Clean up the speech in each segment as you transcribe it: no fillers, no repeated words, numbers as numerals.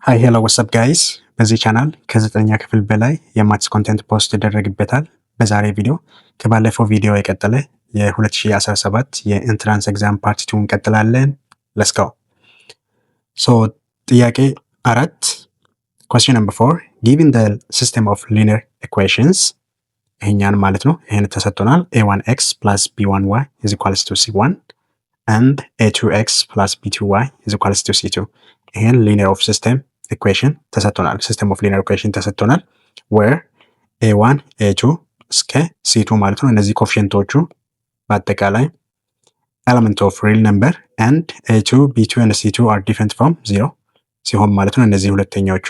ሃይ ሄሎ ዋትስአፕ ጋይስ። በዚህ ቻናል ከ9ኛ ክፍል በላይ የማትስ ኮንቴንት ፖስት ይደረግበታል። በዛሬ ቪዲዮ ከባለፈው ቪዲዮ የቀጠለ የ2017 የኢንትራንስ ኤግዛም ፓርት 2 እንቀጥላለን። ሌትስ ጎ። ሶ ጥያቄ 4 question number 4 given the system of linear equations ይሄኛን ማለት ነው። ይሄን ተሰጥቶናል a1x plus b1y is equals to c1 and a2x plus b2y is equals to c2 ይሄን linear of system equation ተሰጥቶናል። system of linear equation ተሰጥቶናል where a1 a2 እስከ c2 ማለት ነው። እነዚህ ኮኤፊሺየንቶቹ በአጠቃላይ element of real number and a2 b2 and c2 are different from 0 ሲሆን ማለት ነው። እነዚህ ሁለተኛዎቹ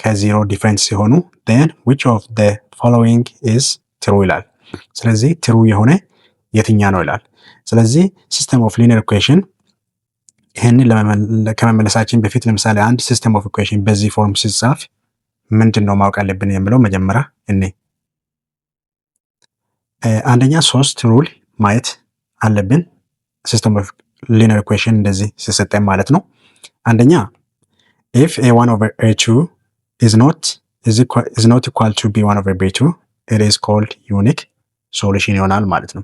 ከ0 ዲፈረንስ ሲሆኑ then which of the following is true ይላል። ስለዚህ true የሆነ የትኛ ነው ይላል። ስለዚህ system of linear equation ይሄንን ከመመለሳችን በፊት ለምሳሌ አንድ ሲስተም ኦፍ ኢኩዌሽን በዚህ ፎርም ሲጻፍ ምንድነው ማወቅ አለብን የሚለው መጀመሪያ አንደኛ 3 ሩል ማየት አለብን። ሲስተም ኦፍ ሊኒየር ኢኩዌሽን እንደዚህ ሲሰጠን ማለት ነው። አንደኛ if a1 over a2 is not equal to b1 over b2 it is called unique solution ይሆናል ማለት ነው።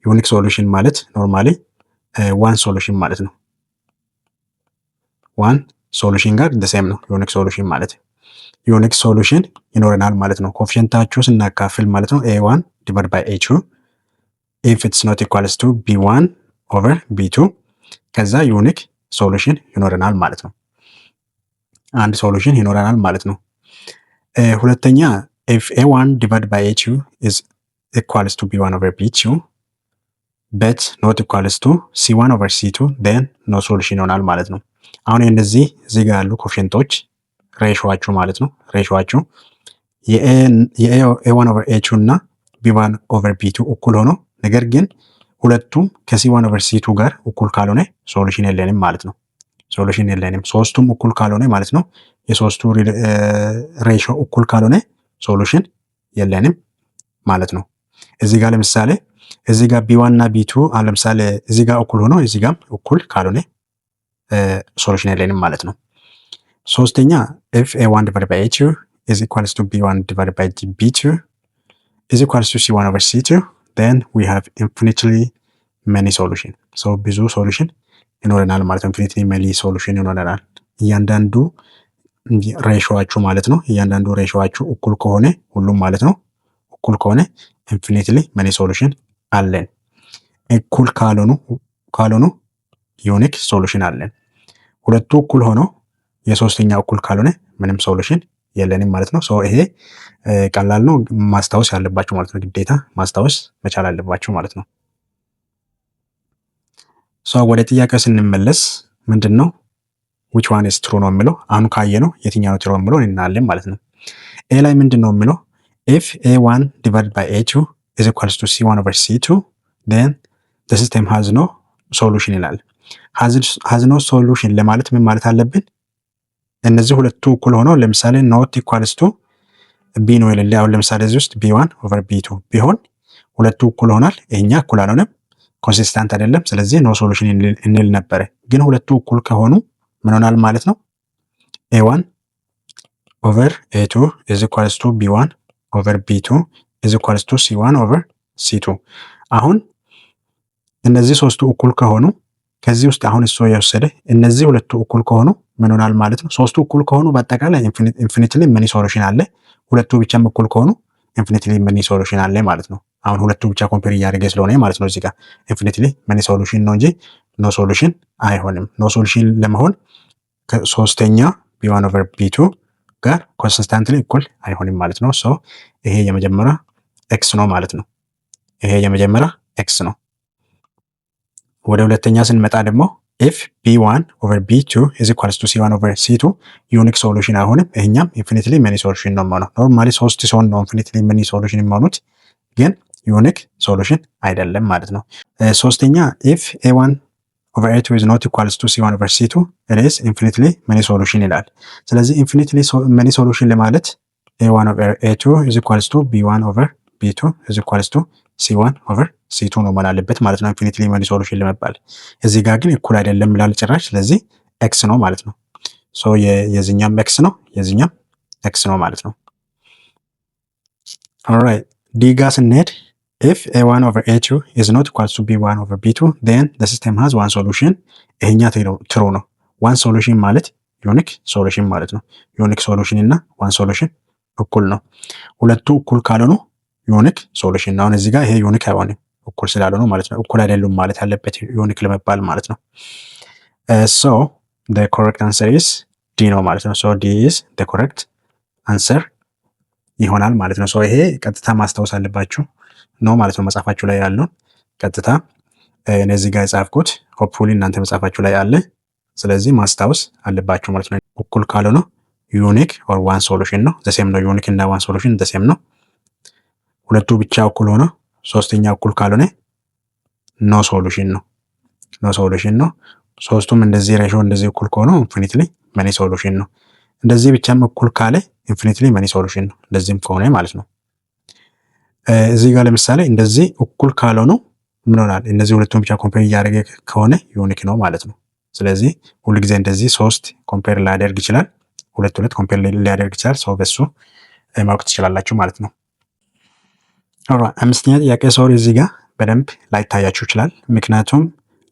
ዩኒክ ሶሉሽን ማለት ኖርማሊ ዋን ሶሉሽን ማለት ነው። ዋን ሶሉሽን ጋር the ነው ዩኒክ ሶሉሽን ማለት። ዩኒክ ሶሉሽን ይኖረናል ማለት ነው። ኮኤፊሺየንታቸው ስናካፍል ማለት ነው a1 divided by a2 if it's not equals to b1 over b2 ከዛ ዩኒክ ሶሉሽን ይኖረናል ማለት ነው። አንድ ሶሉሽን ይኖረናል ማለት ነው። ሁለተኛ if a1 divided by a2 is equals to b1 over b2 but not equals to c1 over c2 then no solution ይሆናል ማለት ነው። አሁን እነዚህ እዚህ ጋር ያሉ ኮኤፊሺየንቶች ሬሾአቸው ማለት ነው። ሬሾአቸው የa1 over a2 እና b1 over b2 እኩል ሆኖ ነገር ግን ሁለቱም ከc1 over c2 ጋር እኩል ካልሆነ ሶሉሽን የለንም ማለት ነው። ሶሉሽን የለንም። ሶስቱም እኩል ካልሆነ ማለት ነው። የሶስቱ ሬሾ እኩል ካልሆነ ሶሉሽን የለንም ማለት ነው። እዚህ ጋር ለምሳሌ እዚህ ጋር b1 እና b2 ለምሳሌ እዚህ ጋር እኩል ሆኖ እዚህ ጋር እኩል ካልሆነ ሶሉሽን የለንም ማለት ነው። ሶስተኛ if a1 divided by a2 is equals to b1 divided by b2 is equals to c1 over c2 then we have infinitely many solution. so ብዙ ሶሉሽን ይኖረናል ማለት ነው። infinitely many solution ይኖረናል። እያንዳንዱ ሬሾአችሁ ማለት ነው። እያንዳንዱ ሬሾአችሁ እኩል ከሆነ ሁሉም ማለት ነው እኩል ከሆነ infinitely many solution አለን። እኩል ካልሆኑ ዩኒክ ሶሉሽን አለን። ሁለቱ እኩል ሆኖ የሶስተኛው እኩል ካልሆነ ምንም ሶሉሽን የለንም ማለት ነው። ሶ ይሄ ቀላል ነው ማስታወስ ያለባችሁ ማለት ነው። ግዴታ ማስታወስ መቻል አለባችሁ ማለት ነው። ሶ ወደ ጥያቄው ስንመለስ ምንድነው which one is true ነው የሚለው አሁን ካየነው የትኛው ነው true የሚለው እናያለን ማለት ነው። ኤ ላይ ምንድነው የሚለው if a1 divided by a2 is equals to c1 over c2 then the system has no solution ይላል። has no solution ለማለት ምን ማለት አለብን? እነዚህ ሁለቱ እኩል ሆኖ ለምሳሌ not equals to b ነው ይላል። አሁን ለምሳሌ እዚህ ውስጥ b1 over b2 ቢሆን ሁለቱ እኩል ሆናል። ይሄኛ እኩል አልሆነም፣ ኮንሲስታንት አይደለም። ስለዚህ no solution እንል ነበር። ግን ሁለቱ እኩል ከሆኑ ምን ሆናል ማለት ነው? a1 over a2 is equals to b1 over b2 is equals to c1 over c2 አሁን እነዚህ ሶስቱ እኩል ከሆኑ ከዚህ ውስጥ አሁን እሱ የወሰደ እነዚህ ሁለቱ እኩል ከሆኑ ምን ሆናል ማለት ነው? ሶስቱ እኩል ከሆኑ በአጠቃላይ infinitely many solution አለ። ሁለቱ ብቻም እኩል ከሆኑ infinitely many solution አለ ማለት ነው። አሁን ሁለቱ ብቻ ኮምፔር እያደረገ ስለሆነ ማለት ነው እዚህ ጋር infinitely many solution ነው እንጂ no solution አይሆንም። no solution ለመሆን ከሶስተኛ b1 over b2 ጋር ኮንሲስታንትሊ እኩል አይሆንም ማለት ነው። ሶ ይሄ የመጀመሪያ x ነው ማለት ነው። ይሄ የመጀመሪያ x ነው። ወደ ሁለተኛ ስንመጣ ደግሞ if b1 over b2 is equals to c1 over c2 ዩኒክ ሶሉሽን አይሆንም። ይሄኛም infinitely many solution ነው ማለት ነው። ኖርማሊ ሶስት ሲሆን ነው infinitely many solution የሚሆኑት፣ ግን ዩኒክ ሶሉሽን አይደለም ማለት ነው። ሶስተኛ if a1 over a2 is not equals to c1 over c2 it is infinitely many solution ይላል። ስለዚህ infinitely many solution ለማለት a1 over a2 is equals to b1 over b2 is equals to c1 over c2 ነው ማለት ነው infinitely many solution ለመባል። እዚህ ጋር ግን እኩል አይደለም ይላል ጭራሽ። ስለዚህ x ነው ማለት ነው። ሶ የዚህኛም ኤክስ ነው የዚህኛም ኤክስ ነው ማለት ነው። ኦልራይት ዲ ጋር ስንሄድ if a1 over a2 is not equals to b1 over b2 then the system has one solution። ይሄኛ ትሩ ነው። ዋን ሶሉሽን ማለት ዩኒክ ሶሉሽን ማለት ነው። ዩኒክ ሶሉሽን እና ዋን ሶሉሽን እኩል ነው። ሁለቱ እኩል ካልሆኑ ዩኒክ ሶሉሽን ነው። አሁን እዚህ ጋር ይሄ ዩኒክ አይሆንም እኩል ስላልሆኑ ማለት ነው። እኩል አይደሉም ማለት አለበት ዩኒክ ለመባል ማለት ነው። so the correct answer is d ነው ማለት ነው። so d is the correct answer ይሆናል ማለት ነው። so ይሄ ቀጥታ ማስታወስ አለባችሁ ነው ማለት ነው። መጽሐፋችሁ ላይ ያለውን ቀጥታ እነዚህ ጋር የጻፍኩት ሆፕፉሊ እናንተ መጽሐፋችሁ ላይ አለ። ስለዚህ ማስታወስ አለባችሁ ማለት ነው። እኩል ካልሆነ ዩኒክ ኦር ዋን ሶሉሽን ነው። ዘሴም ነው። ዩኒክ እና ዋን ሶሉሽን ዘሴም ነው። ሁለቱ ብቻ እኩል ሆነ ሶስተኛ እኩል ካልሆነ ኖ ሶሉሽን ነው። ኖ ሶሉሽን ነው። ሶስቱም እንደዚህ ሬሾ እንደዚህ እኩል ከሆነ ኢንፊኒትሊ መኒ ሶሉሽን ነው። እንደዚህ ብቻም እኩል ካለ ኢንፊኒትሊ መኒ ሶሉሽን ነው። እንደዚህም ከሆነ ማለት ነው። እዚህ ጋር ለምሳሌ እንደዚህ እኩል ካልሆኑ ምን ሆናል? እነዚህ ሁለቱም ብቻ ኮምፔር እያደረገ ከሆነ ዩኒክ ነው ማለት ነው። ስለዚህ ሁሉ ጊዜ እንደዚህ ሶስት ኮምፔር ሊያደርግ ይችላል፣ ሁለት ኮምፔር ሊያደርግ ይችላል። ሰው በሱ ማወቅ ትችላላችሁ ማለት ነው። ኦልራይት አምስተኛ ጥያቄ ሶሪ እዚህ ጋር በደንብ ላይታያችሁ ይችላል፣ ምክንያቱም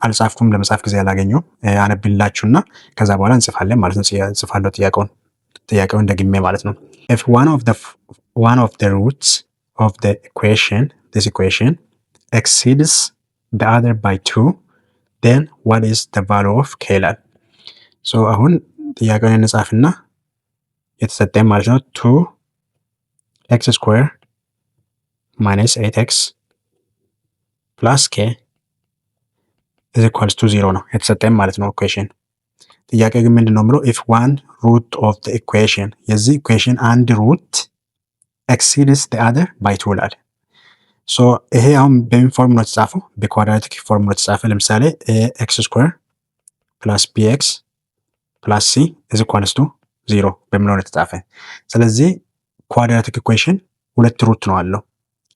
አልጻፍኩም፣ ለመጻፍ ጊዜ አላገኘሁም። አነብላችሁና ከዛ በኋላ እንጽፋለን ማለት ነው። ጽፋለሁ ጥያቄውን ደግሜ ማለት ነው። if one of the roots of this equation exceeds the other by 2 then what is the value of k ይላል። ሶ አሁን ጥያቄውን እንጻፍና የተሰጠኝ ማለት ነው 2x ስኩዌር minus 8x plus k is equals to 0 ነው የተሰጠኝ ማለት ነው ኢኩዌሽን። ጥያቄ ግን ምንድነው ብሎ if one root of the equation የዚህ ኢኩዌሽን አንድ ሩት exceeds the other by 2 ይላል። ሶ ይሄ አሁን በምን ፎርም ነው የተጻፈው? በኳድራቲክ ፎርም ነው የተጻፈው። ለምሳሌ ax ስኩዌር plus bx plus c is equals to 0 በሚለው ነው የተጻፈው። ስለዚህ ኳድራቲክ ኢኩዌሽን ሁለት ሩት ነው አለው።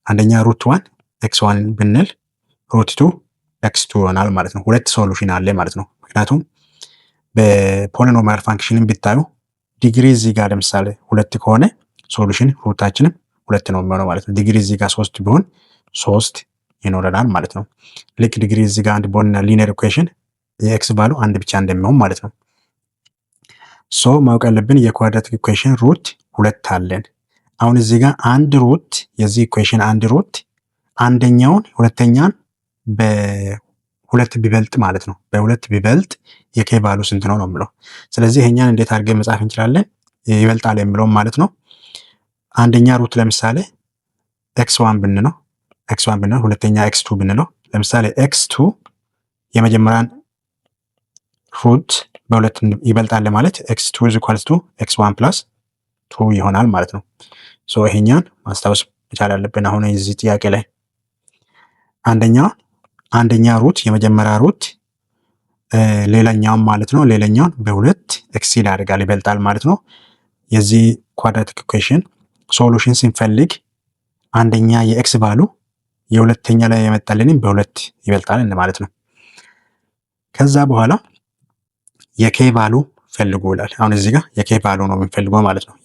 አንደኛ ሩት 1 x1 ብንል ሩት 2 x2 ይሆናል ማለት ነው። ሁለት ሶሉሽን አለ ማለት ነው። ምክንያቱም በፖሊኖሚያል ፋንክሽንን ቢታዩ ዲግሪ እዚህ ጋር ለምሳሌ ሁለት ከሆነ ሶሉሽን ሩታችንም ሁለት ነው የሚሆነው ማለት ነው። ዲግሪ እዚህ ጋር 3 ቢሆን 3 ይኖረናል ማለት ነው። ልክ ዲግሪ እዚህ ጋር አንድ ቢሆንና ሊኒየር ኢኩዌሽን የኤክስ ቫሉ አንድ ብቻ እንደሚሆን ማለት ነው። ሶ ማወቅ ያለብን የኳድራቲክ ኢኩዌሽን ሩት ሁለት አለን። አሁን እዚህ ጋር አንድ ሩት የዚህ ኢኩዌሽን አንድ ሩት አንደኛውን ሁለተኛን በሁለት ቢበልጥ ማለት ነው። በሁለት ቢበልጥ የኬ ቫሉ ስንት ነው የሚለው። ስለዚህ ይሄኛን እንዴት አድርገን መጻፍ እንችላለን? ይበልጣል የሚለው ማለት ነው። አንደኛ ሩት ለምሳሌ x1 ብንለው ሁለተኛ x2 ብንለው ለምሳሌ x2 የመጀመሪያን ሩት በሁለት ይበልጣል ማለት x2 is equals to x1 plus 2 ይሆናል ማለት ነው። ሶ ይሄኛን ማስታወስ መቻል አለብን። አሁን እዚህ ጥያቄ ላይ አንደኛ ሩት የመጀመሪያ ሩት ሌላኛውን ማለት ነው ሌላኛውን በሁለት ኤክሲድ ያደርጋል ይበልጣል ማለት ነው። የዚህ ኳድራቲክ ኢኩዌሽን ሶሉሽን ስንፈልግ አንደኛ የኤክስ ቫሉ የሁለተኛ ላይ የመጣልንን በሁለት ይበልጣል ማለት ነው። ከዛ በኋላ የኬ ቫሉ ፈልጉ ይላል። አሁን እዚህ ጋር የኬ ቫሉ ነው የምንፈልገው ማለት ነው።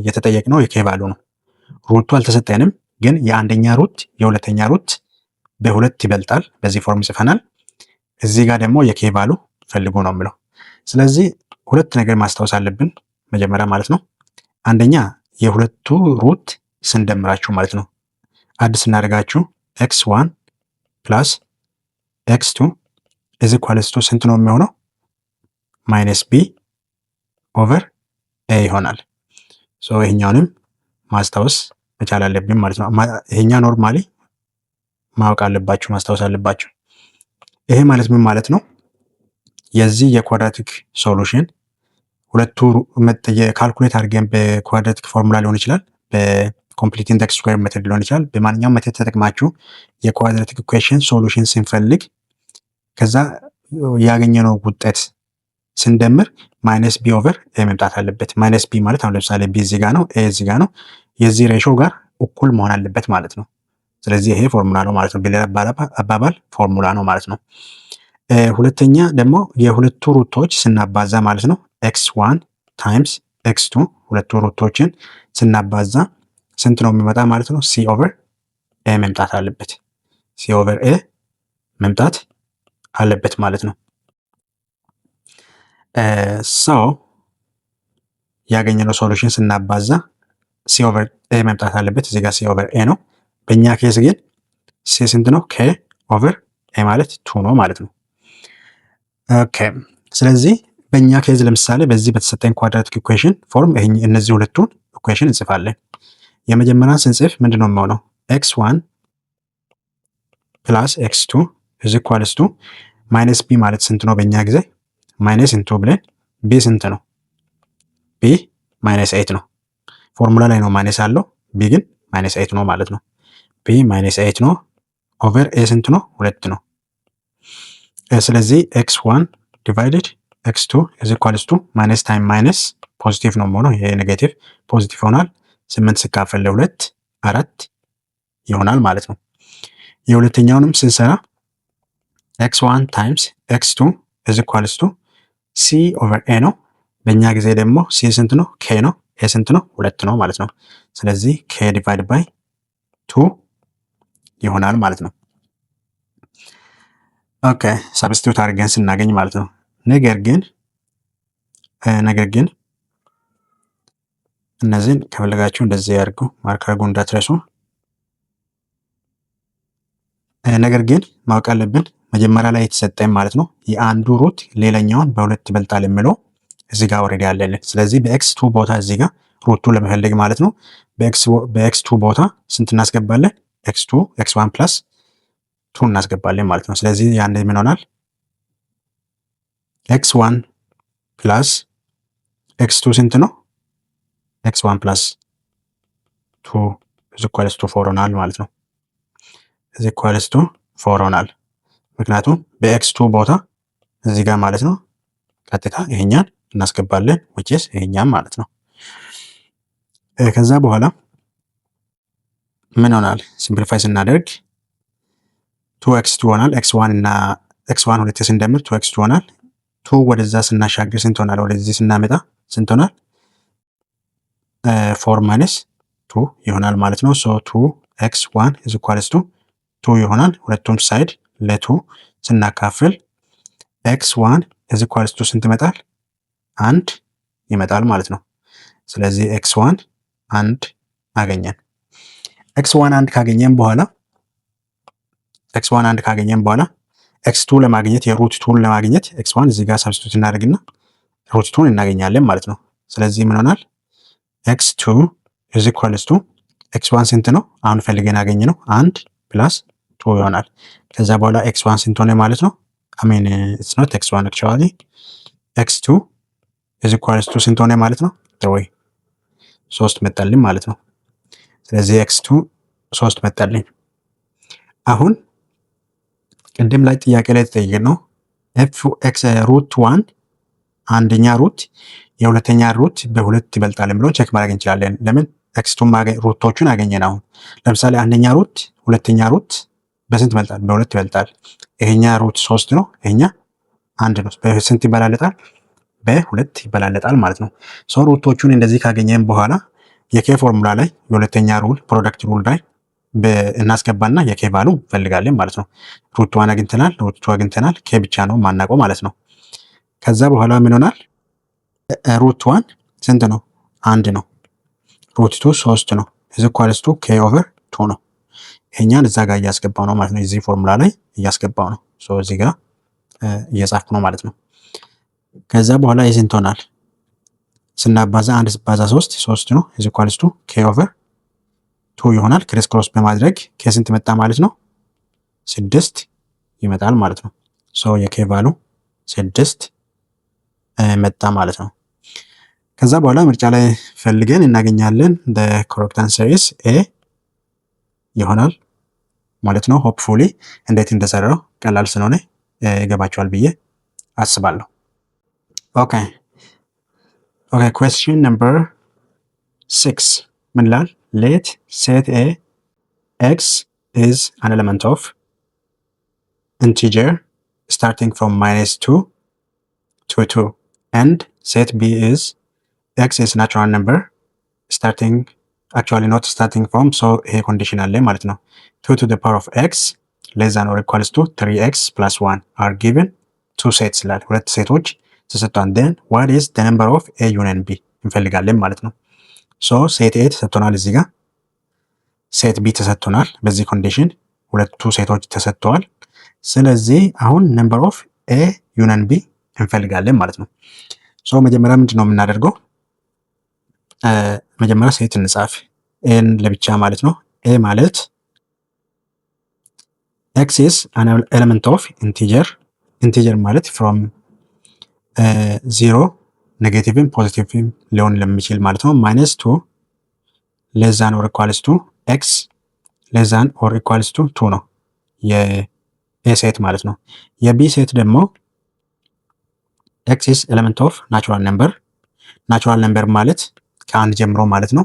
የተጠየቅነው የኬ ቫሉ ነው። ሩቱ አልተሰጠንም፣ ግን የአንደኛ ሩት የሁለተኛ ሩት በሁለት ይበልጣል። በዚህ ፎርም ጽፈናል። እዚህ ጋር ደግሞ የኬ ቫሉ ፈልጉ ነው የሚለው። ስለዚህ ሁለት ነገር ማስታወስ አለብን መጀመሪያ ማለት ነው። አንደኛ የሁለቱ ሩት ስንደምራችሁ ማለት ነው አድ ስናደርጋችሁ x1 plus x2 is equals to ስንት ነው የሚሆነው? ማይነስ b ኦቨር a ይሆናል። ሶ ይሄኛውንም ማስታወስ መቻል አለብን ማለት ነው። ይሄኛ ኖርማሊ ማወቅ አለባችሁ ማስታወስ አለባችሁ። ይሄ ማለት ምን ማለት ነው? የዚህ የኳድራቲክ ሶሉሽን ሁለቱ ካልኩሌት አድርገን በኳድራቲክ ፎርሙላ ሊሆን ይችላል፣ በኮምፕሊት ኢንደክስ ስኩዌር ሜተድ ሊሆን ይችላል። በማንኛውም ሜተድ ተጠቅማችሁ የኳድራቲክ ኢኩዌሽን ሶሉሽን ስንፈልግ ከዛ ያገኘነው ውጤት ስንደምር ማይነስ ቢ ኦቨር ኤ መምጣት አለበት። ማይነስ ቢ ማለት አሁን ለምሳሌ ቢ እዚህ ጋር ነው፣ ኤ እዚህ ጋር ነው። የዚህ ሬሾ ጋር እኩል መሆን አለበት ማለት ነው። ስለዚህ ይሄ ፎርሙላ ነው ማለት ነው። በሌላ አባባል ፎርሙላ ነው ማለት ነው። ሁለተኛ ደግሞ የሁለቱ ሩቶች ስናባዛ ማለት ነው x1 ታይምስ x2 ሁለቱ ሩቶችን ስናባዛ ስንት ነው የሚመጣ ማለት ነው? c ኦቨር a መምጣት አለበት። c ኦቨር a መምጣት አለበት ማለት ነው። ሶ ያገኘነው ሶሉሽን ስናባዛ c ኦቨር a መምጣት አለበት። እዚህ ጋር c ኦቨር a ነው። በእኛ ኬስ ግን c ስንት ነው? k ኦቨር a ማለት 2 ነው ማለት ነው። ኦኬ ስለዚህ በእኛ ኬዝ ለምሳሌ በዚህ በተሰጠኝ ኳድራቲክ ኢኩዌሽን ፎርም እነዚህ ሁለቱን ኢኩዌሽን እንጽፋለን። የመጀመሪያውን ስንጽፍ ምንድነው የሚሆነው? x1 ፕላስ x2 is equals to ማይነስ b ማለት ስንት ነው? በእኛ ጊዜ ማይነስ ኢንቱ ብለን b ስንት ነው? b ማይነስ 8 ነው። ፎርሙላ ላይ ነው ማይነስ አለው፣ b ግን ማይነስ 8 ነው ማለት ነው። b ማይነስ 8 ነው ኦቨር a ስንት ነው? 2 ነው። ስለዚህ x1 ዲቫይድድ x2 is equals to ማይነስ ታይም ማይነስ ፖዚቲቭ ነው የሚሆነው። ይሄ ኔጌቲቭ ፖዚቲቭ ይሆናል። 8 ሲካፈል ለ2 4 ይሆናል ማለት ነው። የሁለተኛውንም ስንሰራ x1 ታይምስ x2 is equals to c over a ነው። በእኛ ጊዜ ደግሞ c ስንት ነው? k ነው። a ስንት ነው? 2 ነው ማለት ነው። ስለዚህ k ዲቫይድ ባይ 2 ይሆናል ማለት ነው። ኦኬ ሳብስቲቱት አድርገን ስናገኝ ማለት ነው። ነገር ግን እነዚህን ከፈለጋችሁ እንደዚህ ያድርጉ፣ ማርክ አድርጉ እንዳትረሱ። ነገር ግን ማወቅ አለብን መጀመሪያ ላይ የተሰጠኝ ማለት ነው የአንዱ ሩት ሌላኛውን በሁለት ይበልጣል የሚለው እዚህ ጋር ኦልሬዲ አለልን። ስለዚህ በኤክስ2 ቦታ እዚህ ጋር ሩቱን ለመፈለግ ማለት ነው በኤክስ2 ቦታ ስንት እናስገባለን? x1 ፕላስ 2 እናስገባለን ማለት ነው። ስለዚህ ያን ምን ይሆናል? x1 ፕላስ x2 ስንት ነው? x1 ፕላስ 2 is equals to 4 ሆናል ማለት ነው። is equals to 4 ሆናል። ምክንያቱም በx2 ቦታ እዚህ ጋር ማለት ነው ቀጥታ ይሄኛን እናስገባለን which is ይሄኛን ማለት ነው። ከዛ በኋላ ምን ሆናል? ሲምፕሊፋይ ስናደርግ 2x2 ሆናል። x1 እና x1 ሁለት ስንደምር 2x2 ሆናል። 2 ወደዛ ስናሻግር ስንት ሆናል? ወደዚህ ስናመጣ ስንት ሆናል? 4 ማይነስ 2 ይሆናል ማለት ነው። ሶ 2x1 is equals to 2 ይሆናል። ሁለቱም ሳይድ ለ2 ስናካፍል x1 is equals to ስንት ይመጣል? 1 ይመጣል ማለት ነው። ስለዚህ x1 1 አገኘን። x1 1 ካገኘን በኋላ x2 ለማግኘት የሩት 2 ለማግኘት x1 እዚህ ጋር ሰብስቲቱት እናደርግና ሩት 2 እናገኛለን ማለት ነው። ስለዚህ ምን ሆናል? x2 is equals to x1 ስንት ነው? አሁን ፈልገን ያገኘነው 1 ፕላስ 2 ይሆናል። ከዛ በኋላ x1 ስንት ሆነ ማለት ነው? I mean it's not x1 actually x2 is equals to ስንት ሆነ ማለት ነው? 3 መጣልኝ ማለት ነው። ስለዚህ x2 3 መጣልኝ። አሁን ቅድም ላይ ጥያቄ ላይ ተጠየቅነው fx ሩት 1 አንደኛ ሩት የሁለተኛ ሩት በሁለት ይበልጣል የሚለውን ቼክ ማድረግ እንችላለን። ለምን x2 ሩቶቹን አገኘን። አሁን ለምሳሌ አንደኛ ሩት ሁለተኛ ሩት በስንት ይበልጣል? በሁለት ይበልጣል። ይሄኛ ሩት 3 ነው፣ ይሄኛ 1 ነው። በስንት ይበላለጣል? በሁለት ይበላለጣል ማለት ነው። ሶ ሩቶቹን እንደዚህ ካገኘን በኋላ የኬ ፎርሙላ ላይ የሁለተኛ ሩል ፕሮዳክት ሩል ላይ እናስገባና የኬ ቫሉ እንፈልጋለን ማለት ነው። ሩት 1 አግኝተናል፣ ሩት 2 አግኝተናል። ኬ ብቻ ነው ማናውቀው ማለት ነው። ከዛ በኋላ ምን ሆናል? ሩት 1 ስንት ነው? 1 ነው። ሩት 2 3 ነው። is equals to k over 2 ነው። ይሄኛን እዛ ጋር እያስገባው ነው ማለት ነው። እዚህ ፎርሙላ ላይ እያስገባው ነው። ሶ እዚህ ጋር እየጻፍኩ ነው ማለት ነው። ከዛ በኋላ የስንት ሆናል? ስናባዛ 1 ሲባዛ 3 ነው። is equals to k over 2 ይሆናል። ክሪስ ክሮስ በማድረግ k ስንት መጣ ማለት ነው? 6 ይመጣል ማለት ነው። ሶ የk ቫሉ 6 መጣ ማለት ነው። ከዛ በኋላ ምርጫ ላይ ፈልገን እናገኛለን። the correct answer is a ይሆናል ማለት ነው። ሆፕፉሊ እንዴት እንደሰራው ቀላል ስለሆነ ይገባችኋል ብዬ አስባለሁ። ኦኬ question number 6 ምን ይላል? let set a x is an element of integer starting from -2 to 2 and set B is x is natural number starting actually not starting from, so ይሄ ኮንዲሽን አለ ማለት ነው። 2 to the power of x less than or equals to 3x plus 1 are given two sets ይላል። ሁለት ሴቶች ተሰጥቷል። then what is the number of a union b እንፈልጋለን ማለት ነው። ሶ ሴት ኤ ተሰጥቶናል፣ እዚህ ጋር ሴት ቢ ተሰጥቶናል። በዚህ ኮንዲሽን ሁለቱ ሴቶች ተሰጥተዋል። ስለዚህ አሁን ነምበር ኦፍ ኤ ዩኒየን ቢ እንፈልጋለን ማለት ነው። ሶ መጀመሪያ ምንድን ነው የምናደርገው? መጀመሪያ ሴት እንጻፍ፣ ኤን ለብቻ ማለት ነው። ኤ ማለት ኤክስ ኢዝ አን ኤሌመንት ኦፍ ኢንቲጀር፣ ኢንቲጀር ማለት ፍሮም ዚሮ ኔጌቲቭም ፖዚቲቭም ሊሆን ለሚችል ማለት ነው። -2 less than or equals to x less than or equals to 2 ነው የኤ ሴት ማለት ነው። የቢ ሴት ደግሞ x is element of natural number፣ ናቹራል ነምበር ማለት ከአንድ ጀምሮ ማለት ነው።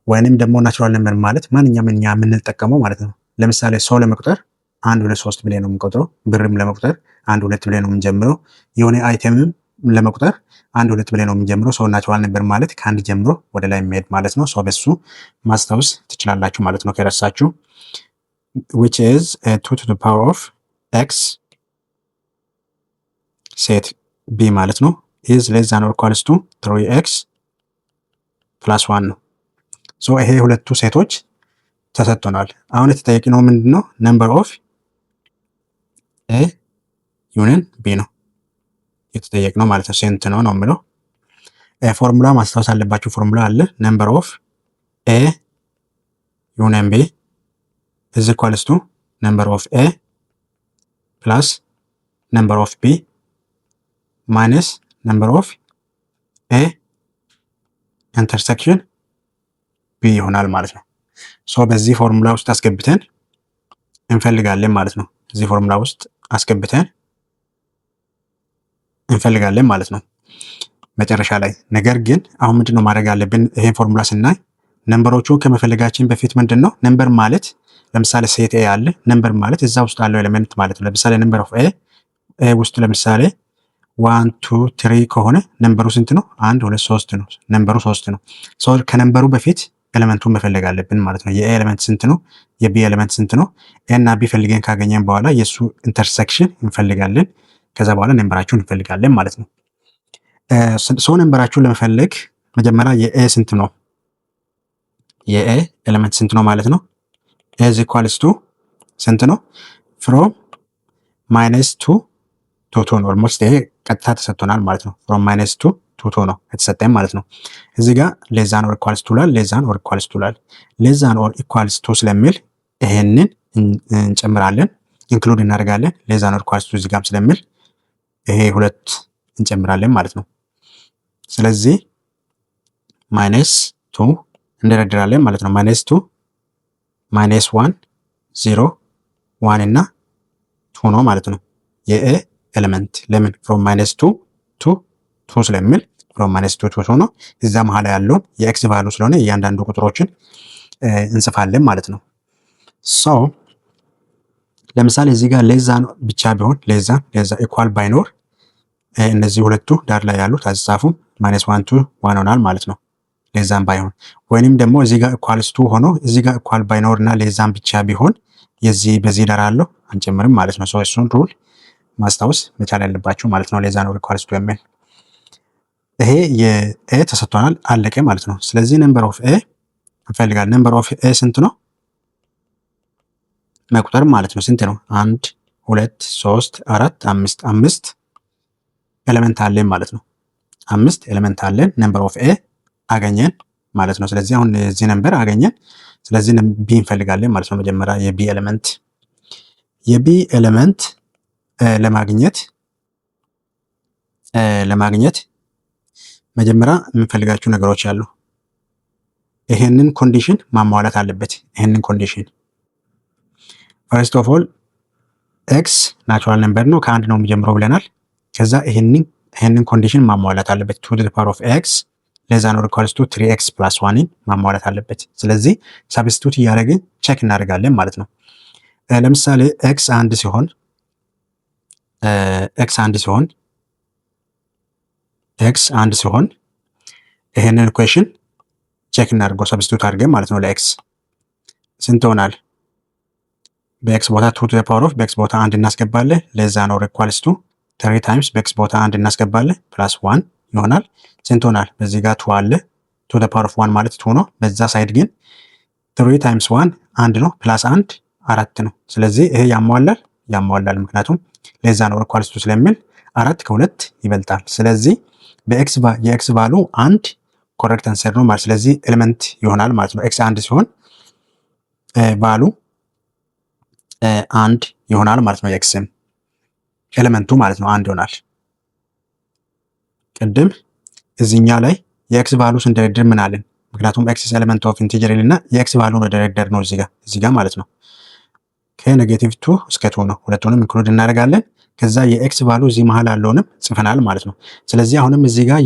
ወይንም ደግሞ ናቹራል ነምበር ማለት ማንኛውም እኛ የምንጠቀመው ማለት ነው። ለምሳሌ ሰው ለመቁጠር 1 2 3 ብለን ነው የምንቆጥረው። ብርም ለመቁጠር 1 2 ብለን ነው የምንጀምረው። የሆነ አይተምም ለመቁጠር 1 2 ብለን ነው የምንጀምረው። ሰው ናቹራል ነምበር ማለት ከአንድ ጀምሮ ወደ ላይ የሚሄድ ማለት ነው። ሰው በሱ ማስታወስ ትችላላችሁ ማለት ነው ከረሳችሁ። which is 2 to the power of x ሴት b ማለት ነው is less than or equals to 3x plus 1 ነው። ሶ ይሄ ሁለቱ ሴቶች ተሰጥቶናል። አሁን የተጠየቅነው ምንድነው? ነምበር ኦፍ ኤ ዩኒየን ቢ ነው የተጠየቅነው ማለት ነው። ስንት ነው ነው የሚለው ፎርሙላ ማስታወስ አለባችሁ። ፎርሙላ አለ። ነምበር ኦፍ ኤ ዩኒየን ቢ is equals to number of a plus number of b minus number of a intersection b ይሆናል ማለት ነው። ሶ በዚህ ፎርሙላ ውስጥ አስገብተን እንፈልጋለን ማለት ነው። እዚህ ፎርሙላ ውስጥ አስገብተን እንፈልጋለን ማለት ነው መጨረሻ ላይ። ነገር ግን አሁን ምንድነው ማድረግ አለብን? ይሄን ፎርሙላ ስናይ ነምበሮቹ ከመፈለጋችን በፊት ምንድነው ነምበር ማለት ለምሳሌ ሴት ኤ አለ። ነምበር ማለት እዛ ውስጥ ያለው ኤሌመንት ማለት ነው። ለምሳሌ ነምበር ኦፍ ኤ ውስጥ ለምሳሌ 1 2 3 ከሆነ ነምበሩ ስንት ነው? 1 2 3 ነው። ነምበሩ 3 ነው። ሶ ከነምበሩ በፊት ኤሌመንቱን መፈለግ አለብን ማለት ነው። የኤ ኤሌመንት ስንት ነው? የቢ ኤሌመንት ስንት ነው? ኤ እና ቢ ፈልገን ካገኘን በኋላ የሱ ኢንተርሴክሽን እንፈልጋለን። ከዛ በኋላ ነምበራቸውን እንፈልጋለን ማለት ነው። ሶ ነምበራቸውን ለመፈለግ መጀመሪያ የኤ ስንት ነው? የኤ ኤሌመንት ስንት ነው ማለት ነው? ኤ is equals to ስንት ነው? from -2 to 2 ነው። ኦልሞስት ይሄ ቀጥታ ተሰጥቶናል ማለት ነው። from -2 to 2 ነው የተሰጠን ማለት ነው። እዚህ ጋር less than or equals to ላል less than or equals to ላል less than or equals to ስለሚል ይሄንን እንጨምራለን፣ ኢንክሉድ እናደርጋለን። less than or equals to እዚህ ጋርም ስለሚል ይሄ ሁለት እንጨምራለን ማለት ነው። ስለዚህ -2 እንደረድራለን ማለት ነው። -2 -1 0 1 እና 2 ነው ማለት ነው የኤ ኤሌመንት። ለምን from -2 to 2 ስለሚል from -2 to 2 ነው። እዛ መሃል ያለውን የኤክስ ቫልዩ ስለሆነ እያንዳንዱ ቁጥሮችን እንጽፋለን ማለት ነው። ሶ ለምሳሌ እዚህ ጋር ሌዛን ብቻ ቢሆን ሌዛ ኢኳል ባይኖር እነዚህ ሁለቱ ዳር ላይ ያሉት አጻፉም -1 to 1 ሆናል ማለት ነው። ሌዛን ባይሆን ወይንም ደግሞ እዚህ ጋር ኢኳልስ 2 ሆኖ እዚህ ጋር ኢኳል ባይኖርና ሌዛን ብቻ ቢሆን የዚህ በዚህ ዳር አለው አንጨምርም ማለት ነው። ሶ እሱን ሩል ማስታወስ መቻል ያለባችሁ ማለት ነው። ሌዛን ኦር ኢኳልስ 2 የሚል ይሄ የኤ ተሰጥቷል አለቀ ማለት ነው። ስለዚህ ነምበር ኦፍ ኤ እንፈልጋለን። ነምበር ኦፍ ኤ ስንት ነው? መቁጠር ማለት ነው። ስንት ነው? 1 2 3 4 5 5 ኤሌመንት አለን ማለት ነው። 5 ኤሌመንት አለን። ነምበር ኦፍ ኤ አገኘን ማለት ነው። ስለዚህ አሁን እዚህ ነምበር አገኘን። ስለዚህ ቢ እንፈልጋለን ማለት ነው። መጀመሪያ የቢ ኤሌመንት ለማግኘት መጀመሪያ የምንፈልጋቸው ነገሮች አሉ። ይሄንን ኮንዲሽን ማሟላት አለበት። ይሄንን ኮንዲሽን ፈርስት ኦፍ ኦል ኤክስ ናቹራል ነምበር ነው፣ ከአንድ ነው የሚጀምረው ብለናል። ከዛ ይሄንን ኮንዲሽን ማሟላት አለበት። 2 to the power of x less than or equals to 3x plus 1 ማሟላት አለበት። ስለዚህ ሳብስቲቱት እያደረግን ቼክ እናደርጋለን ማለት ነው። ለምሳሌ x 1 ሲሆን ኤክስ አንድ ሲሆን ይሄንን ኢኩዌሽን ቼክ እናድርገው ሰብስቲቱት አድርገን ማለት ነው። ለኤክስ ስንት ይሆናል? በኤክስ ቦታ 2 to the power of በኤክስ ቦታ 1 እናስገባለን። ለዛ ነው ኢኳልስ ቱ 3 ታይምስ በኤክስ ቦታ 1 እናስገባለን ፕላስ 1 ይሆናል። ስንት ይሆናል? በዚህ ጋር 2 አለ 2 to the power of 1 ማለት 2 ነው። በዛ ሳይድ ግን 3 ታይምስ 1 1 ነው ፕላስ 1 4 ነው። ስለዚህ ይሄ ያሟላል ምክንያቱም ለዛ ነው ኢኳልስ ቱ ስለሚል 4 ከ2 ይበልጣል። ስለዚህ የኤክስ ቫሉ 1 ኮሬክት አንሰር ነው ማለት ስለዚህ ኤሌመንት ይሆናል ማለት ነው። ኤክስ 1 ሲሆን ቫሉ 1 ይሆናል ማለት ነው። የኤክስም ኤሌመንቱ ማለት ነው 1 ይሆናል። ቅድም እዚህኛ ላይ የኤክስ ቫሉ ስንደረድር ምን አለን? ምክንያቱም ኤክስ ኤሌመንት ኦፍ ኢንቲጀር እና የኤክስ ቫሉ ነው ደረደር ነው እዚህ ጋር ማለት ነው። ከኔጌቲቭ 2 እስከ 2 ነው። ሁለቱንም ኢንክሉድ እናደርጋለን። ከዛ የኤክስ ቫሉ እዚህ መሃል ያለውንም ጽፈናል ማለት ነው። ስለዚህ አሁንም እዚህ ጋር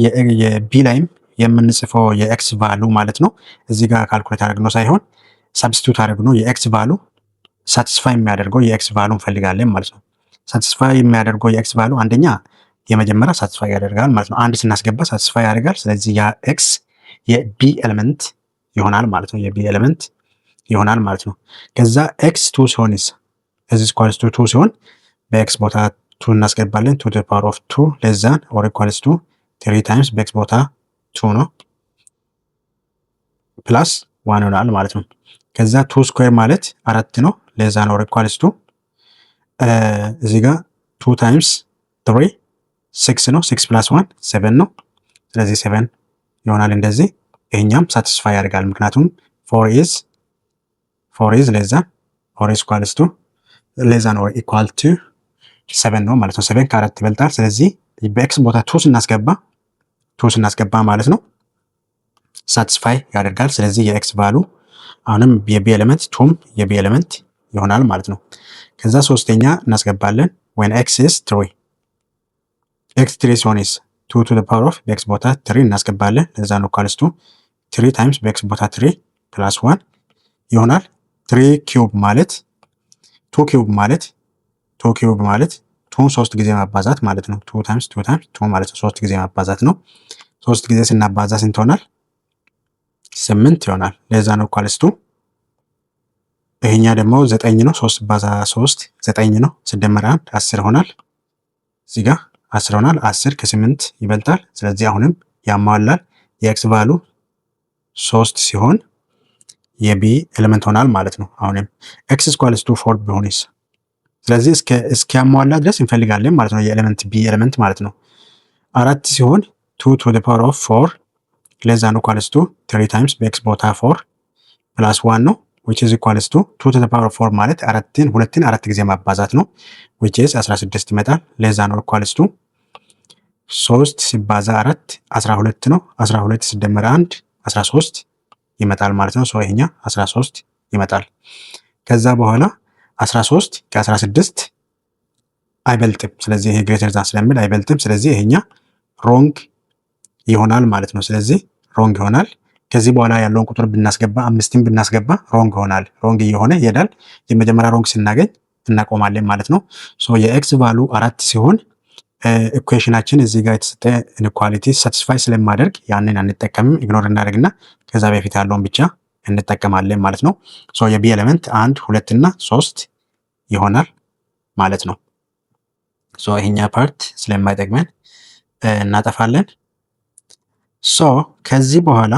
የቢ ላይም የምንጽፈው የኤክስ ቫሉ ማለት ነው። እዚህ ጋር ካልኩሌት አድርገነው ሳይሆን ሰብስቲቱት አድርገነው የኤክስ ቫሉ ሳቲስፋይ የሚያደርገው የኤክስ ቫሉ እንፈልጋለን ማለት ነው። ሳቲስፋይ የሚያደርገው የኤክስ ቫሉ አንደኛ የመጀመሪያ ሳቲስፋይ ያደርጋል ማለት ነው። 1 ስናስገባ ሳቲስፋይ ያደርጋል። ስለዚህ ያ ኤክስ የቢ ኤሌመንት ይሆናል ማለት ነው። የቢ ኤሌመንት ይሆናል ማለት ነው። ከዛ ኤክስ 2 ሲሆንስ እዚህ ኢኳልስ ቱ 2 ሲሆን በኤክስ ቦታ 2 እናስገባለን 2 to the power of 2 less than or equals to 3 times በኤክስ ቦታ 2 ነው ፕላስ 1 ይሆናል ማለት ነው። ከዛ 2 ስኩዌር ማለት 4 ነው less than or equals to እዚህ ጋር 2 times 3 6 ነው 6 plus 1 7 ነው። ስለዚህ 7 ይሆናል እንደዚህ። ይሄኛም ሳቲስፋይ ያደርጋል ምክንያቱም 4 is less than or equals to less than or equal to 7 ነው ማለት ነው። 7 ከ4 ይበልጣል። ስለዚህ በኤክስ ቦታ 2 ስናስገባ ማለት ነው ሳቲስፋይ ያደርጋል። ስለዚህ የኤክስ ቫሉ አሁንም የቢ ኤሌመንት ቱም የቢ ኤሌመንት ይሆናል ማለት ነው። ከዛ ሶስተኛ እናስገባለን when x is 3 x 3 ሲሆንስ 2 to the power of በኤክስ ቦታ 3 እናስገባለን። ለዛ ነው ኢኳልስ ቱ 3 ታይምስ በኤክስ ቦታ 3 ፕላስ 1 ይሆናል። 3 ኪዩብ ማለት 2 ኪዩብ ማለት 2 3 ጊዜ ማባዛት ማለት ነው። 2 ታይምስ 2 ማለት ነው 3 ጊዜ ማባዛት ነው። 3 ጊዜ ስናባዛ ስንት ይሆናል? 8 ይሆናል። ለዛ ነው ኢኳልስ ቱ ይሄኛ ደግሞ 9 ነው 3 ባዛ 3 9 ነው ሲደመር 1 10 ይሆናል። እዚህ ጋር 10 ይሆናል። 10 ከ8 ይበልጣል። ስለዚህ አሁንም ያሟላል። የኤክስ ቫሉ 3 ሲሆን የቢ ኤሌመንት ሆናል ማለት ነው። አሁንም ኤክስ ኢኳልስ ቱ 4 ቢሆንስ ስለዚህ እስኪያሟላ ድረስ እንፈልጋለን ማለት ነው። የኤሌመንት ቢ ኤሌመንት ማለት ነው። 4 ሲሆን 2 to the power of 4 less than or equals to 3 times በኤክስ ቦታ 4 ፕላስ 1 ነው which is equals to 2 to the power of 4 ማለት 2ን 4 ጊዜ ማባዛት ነው which is 16 ይመጣል። less than or equals to 3 ሲባዛ 4 12 ነው። 12 ሲደመር 1 13 ይመጣል ማለት ነው። ሶ ይሄኛ 13 ይመጣል። ከዛ በኋላ 13 ከ16 አይበልጥም። ስለዚህ ይሄ ግሬተር ዛን ስለሚል አይበልጥም። ስለዚህ ይሄኛ ሮንግ ይሆናል ማለት ነው። ስለዚህ ሮንግ ይሆናል። ከዚህ በኋላ ያለውን ቁጥር ብናስገባ 5ን ብናስገባ ሮንግ ይሆናል። ሮንግ እየሆነ ይሄዳል። የመጀመሪያ ሮንግ ስናገኝ እናቆማለን ማለት ነው። ሶ የኤክስ ቫሉ 4 ሲሆን ኢኩዌሽናችን እዚህ ጋር የተሰጠ ኢንኢኳሊቲ ሳቲስፋይ ስለማደርግ ያንን አንጠቀምም፣ ኢግኖር እናደርግና ከዛ በፊት ያለውን ብቻ እንጠቀማለን ማለት ነው። ሶ የቢ ኤሌመንት 1 2 እና 3 ይሆናል ማለት ነው። ሶ ይሄኛ ፓርት ስለማይጠቅመን እናጠፋለን። ሶ ከዚህ በኋላ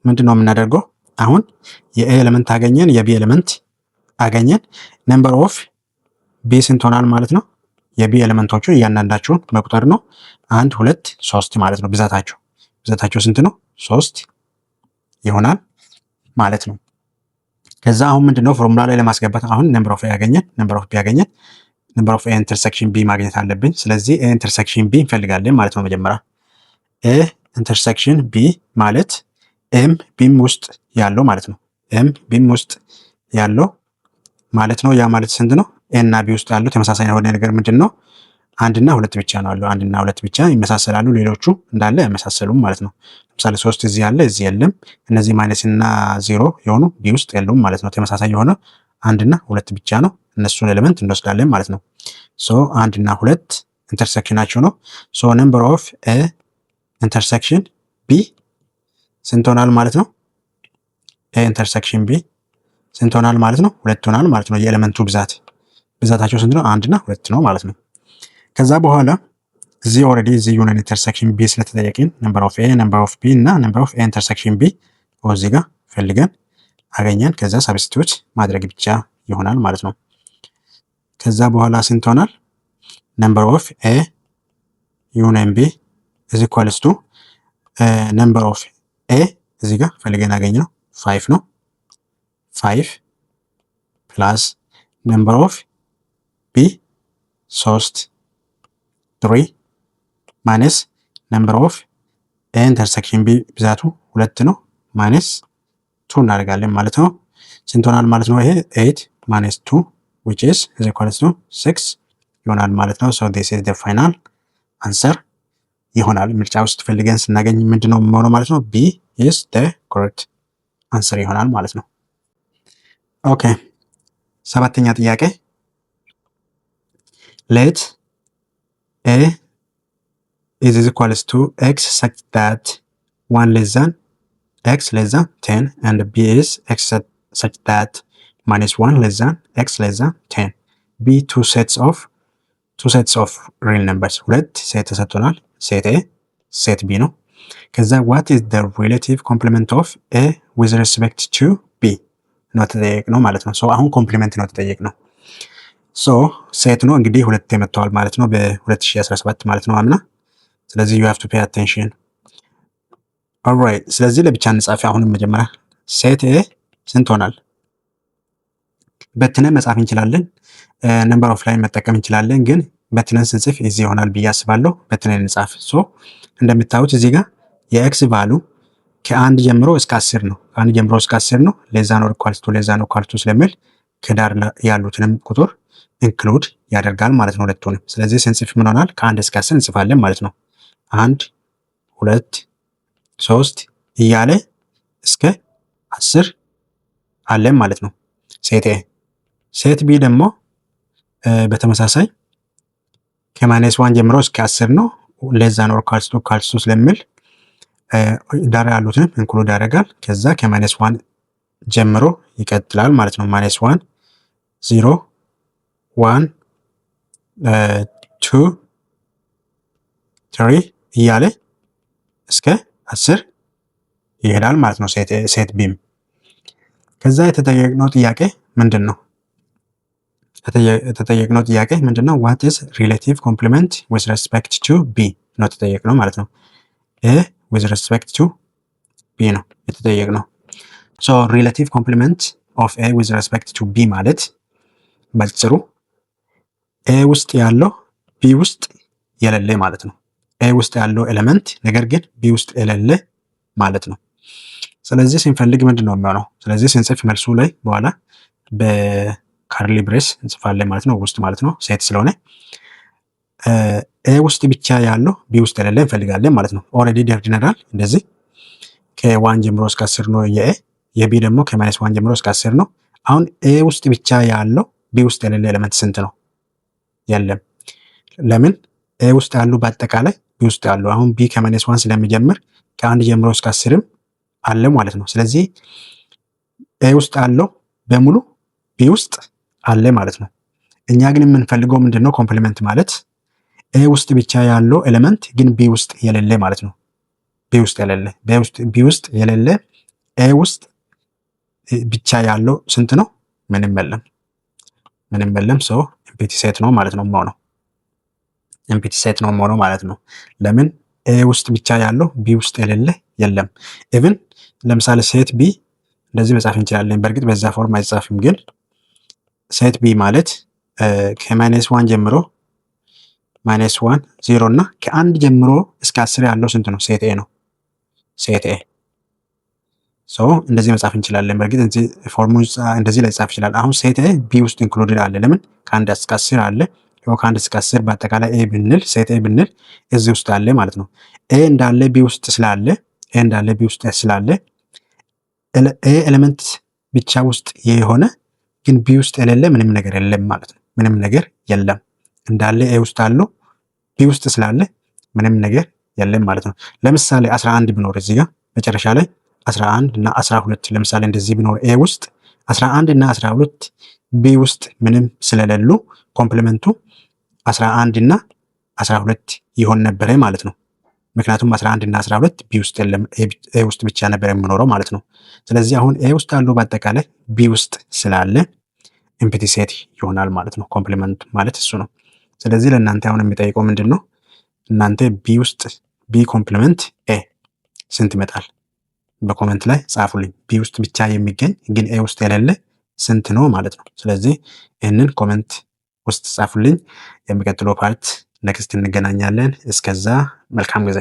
ምንድነው የምናደርገው? አሁን የኤ ኤሌመንት አገኘን፣ የቢ ኤሌመንት አገኘን። ነምበር ኦፍ ቢ ስንት ሆናል ማለት ነው? የቢ ኤሌመንቶቹ እያንዳንዳቸውን መቁጠር ነው። 1 2 3 ማለት ነው። ብዛታቸው ስንት ነው? 3 ይሆናል ማለት ነው። ከዛ አሁን ምንድነው ፎርሙላ ላይ ለማስገባት አሁን ነምበር ኦፍ ኤ ያገኘን፣ ነምበር ኦፍ ቢ ያገኘን፣ ነምበር ኦፍ ኤ ኢንተርሴክሽን ቢ ማግኘት አለብን። ስለዚህ ኤ ኢንተርሴክሽን ቢ እንፈልጋለን ማለት ነው። መጀመሪያ ኤ ኢንተርሴክሽን ቢ ማለት ኤም ቢም ውስጥ ያለው ማለት ነው። ኤም ቢም ውስጥ ያለው ማለት ነው። ያ ማለት ስንት ነው? ኤ እና ቢ ውስጥ ያለው ተመሳሳይ የሆነ ነገር ምንድን ነው? 1 እና 2 ብቻ ነው ያለው። 1 እና 2 ብቻ ይመሳሰላሉ። ሌሎቹ እንዳለ አይመሳሰሉም ማለት ነው። ለምሳሌ 3 እዚህ ያለ እዚህ የለም። እነዚህ ማይነስ እና 0 የሆኑ ቢ ውስጥ የሉም ማለት ነው። ተመሳሳይ የሆነ 1 እና 2 ብቻ ነው እነሱን ኤሌመንት እንወስዳለን ማለት ነው። ሶ 1 እና 2 ኢንተርሴክሽናቸው ነው። ሶ ነምበር ኦፍ ኤ ኢንተርሴክሽን ቢ ስንት ሆናል ማለት ነው? ኤ ኢንተርሴክሽን ቢ ስንት ሆናል ማለት ነው? 2 ሆናል ማለት ነው። የኤሌመንቱ ብዛታቸው ስንት ነው? 1 እና 2 ነው ማለት ነው። ከዛ በኋላ እዚህ ኦልሬዲ እዚህ ዩኒየን ኢንተርሴክሽን ቢ ስለተጠየቅን ነምበር ኦፍ ኤ፣ ነምበር ኦፍ ቢ እና ነምበር ኦፍ ኤ ኢንተርሴክሽን ቢ እዚህ ጋር ፈልገን አገኘን። ከዛ ሳብስቲቱት ማድረግ ብቻ ይሆናል ማለት ነው። ከዛ በኋላ ስንት ሆናል? ነምበር ኦፍ ኤ ዩኒየን ቢ ኢዝ ኢኳልስ ቱ ነምበር ኦፍ ኤ እዚህ ጋር ፈልገን አገኘነው 5 ነው። 5 ፕላስ ነምበር ኦፍ ቢ 3 3 ማይነስ ነምበር ኦፍ ኤ ኢንተርሴክሽን ቢ ብዛቱ 2 ነው ማይነስ 2 እናደርጋለን ማለት ነው። ስንት ሆናል ማለት ነው? ይሄ 8 ማይነስ 2 which is equals to 6 ይሆናል ማለት ነው። so this is the final answer ይሆናል። ምርጫ ውስጥ ፈልገን ስናገኝ ምንድነው የሚሆነው ማለት ነው? B is the correct answer ይሆናል ማለት ነው። ኦኬ ሰባተኛ ጥያቄ let a is equals to x such that 1 less than x less than 10 and b is x such that minus 1 less than x less than 10 b two sets of real numbers ሁለት ሴት ተሰጥቶናል። ሴት a ሴት b ነው። ከዛ what is the relative complement of a with respect to b ነው ተጠየቅነው ማለት ነው። አሁን ኮምፕሊመንት ነው ተጠየቅነው። ሴት ነው እንግዲህ ሁለት መጥተዋል ማለት ነው በ2017 ማለት ነው አምና። ስለዚህ you have to pay attention alright። ስለዚህ ለብቻ እንጻፍ። አሁንም መጀመሪያ ሴት a ስንት ሆናል? በትነን መጻፍ እንችላለን። ነምበር ኦፍ ላይን መጠቀም እንችላለን። ግን በትነን ስንጽፍ እዚህ ይሆናል ብዬ አስባለሁ። በትነን እንጻፍ። እንደምታዩት እዚህ ጋር የኤክስ ቫሉ ከ1 ጀምሮ እስከ 10 ነው። ከ1 ጀምሮ እስከ 10 ነው። ለዛ ነው ኢኳልስ ቱ ስለሚል ከዳር ያሉትንም ቁጥር ኢንክሉድ ያደርጋል ማለት ነው ሁለቱንም። ስለዚህ ስንጽፍ ምን ሆናል? ከ1 እስከ 10 እንጽፋለን ማለት ነው። 1 2 3 እያለ እስከ 10 አለን ማለት ነው ሴት ኤ። ሴት ቢ ደግሞ በተመሳሳይ ከማይነስ 1 ጀምሮ እስከ 10 ነው። ለዛ ነው ኢኳልስ ቱ ስለሚል ዳር ያሉትንም ኢንክሉድ ያደርጋል። ከዛ ከማይነስ 1 ጀምሮ ይቀጥላል ማለት ነው። ማይነስ 1 0 1 2 3 እያለ እስከ 10 ይሄዳል ማለት ነው ሴት ቢም። ከዛ የተጠየቅነው ጥያቄ ምንድን ነው? what is relative complement with respect to b ነው የተጠየቅነው ማለት ነው። a with respect to b ነው የተጠየቅነው። relative complement of a with respect to b ማለት ባጭሩ a ውስጥ ያለው b ውስጥ የሌለ ማለት ነው። a ውስጥ ያለው ኤሌመንት ነገር ግን b ውስጥ የሌለ ማለት ነው። ስለዚህ ስንፈልግ ምንድነው የሚሆነው? ስለዚህ ስንጽፍ መልሱ ላይ በኋላ በካርሊ ብሬስ እንጽፋለን ማለት ነው። ውስጥ ማለት ነው ሴት ስለሆነ a ውስጥ ብቻ ያለው b ውስጥ የሌለ እንፈልጋለን ማለት ነው። ኦልሬዲ ደርድነናል። እንደዚህ ከ1 ጀምሮ እስከ 10 ነው የb ደግሞ ከማይነስ 1 ጀምሮ እስከ 10 ነው። አሁን a ውስጥ ብቻ ያለው b ውስጥ የሌለ ኤሌመንት ስንት ነው? የለም። ለምን? a ውስጥ ያሉ በአጠቃላይ b ውስጥ ያሉ አሁን b ከማይነስ 1 ስለሚጀምር ከ1 ጀምሮ እስከ 10 አለ ማለት ነው። ስለዚህ a ውስጥ ያለው በሙሉ b ውስጥ አለ ማለት ነው። እኛ ግን የምንፈልገው ምንድነው? ኮምፕሊመንት ማለት a ውስጥ ብቻ ያለው ኤሌመንት ግን b ውስጥ የሌለ ማለት ነው። b ውስጥ የሌለ a ውስጥ ብቻ ያለው ስንት ነው? ምንም የለም። ኤምፕቲ ሴት ነው ማለት ነው የማሆነው። ኤምፕቲ ሴት ነው የማሆነው ማለት ነው። ለምን? a ውስጥ ብቻ ያለው b ውስጥ የሌለ የለም። ኢቭን ለምሳሌ ሴት b እንደዚህ መጻፍ እንችላለን። በእርግጥ በዛ ፎርም አይጻፍም። ግን ሴት b ማለት ከማይነስ 1 ጀምሮ ማይነስ 1 0 እና ከ1 ጀምሮ እስከ 10 ያለው ስንት ነው? ሴት a ነው። ሴት a እንደዚህ መጻፍ እንችላለን። በእርግጥ እዚህ ፎርሙን እንደዚህ ላይ ጻፍ ይችላል። አሁን ሴት a b ውስጥ ኢንክሉድድ አለ። ለምን? ከ1 እስከ 10 አለ። ከ1 እስከ 10 በአጠቃላይ a ብንል ሴት a ብንል እዚህ ውስጥ አለ ማለት ነው። a እንዳለ b ውስጥ ስላለ a ኤሌመንት ብቻ ውስጥ የሆነ ግን ቢ ውስጥ የሌለ ምንም ነገር የለም ማለት ነው። ምንም ነገር የለም እንዳለ ኤ ውስጥ አለው ቢ ውስጥ ስላለ ምንም ነገር የለም ማለት ነው። ለምሳሌ 11 ቢኖር እዚህ ጋር መጨረሻ ላይ 11 እና 12 ለምሳሌ እንደዚህ ቢኖር ኤ ውስጥ 11 እና 12 ቢ ውስጥ ምንም ስለሌሉ ኮምፕሊመንቱ 11 እና 12 ይሆን ነበረ ማለት ነው። ምክንያቱም 11 እና 12 ቢ ውስጥ የለም ኤ ውስጥ ብቻ ነበር የሚኖረው ማለት ነው። ስለዚህ አሁን ኤ ውስጥ ያለው በአጠቃላይ ቢ ውስጥ ስላለ ኢምፕቲ ሴት ይሆናል ማለት ነው። ኮምፕሊመንት ማለት እሱ ነው። ስለዚህ ለእናንተ አሁን የሚጠይቀው ምንድን ነው? እናንተ ቢ ውስጥ ቢ ኮምፕሊመንት ኤ ስንት ይመጣል? በኮመንት ላይ ጻፉልኝ። ቢ ውስጥ ብቻ የሚገኝ ግን ኤ ውስጥ የሌለ ስንት ነው ማለት ነው። ስለዚህ ይህንን ኮመንት ውስጥ ጻፉልኝ። የሚቀጥለው ፓርት ኔክስት እንገናኛለን። እስከዛ መልካም ጊዜ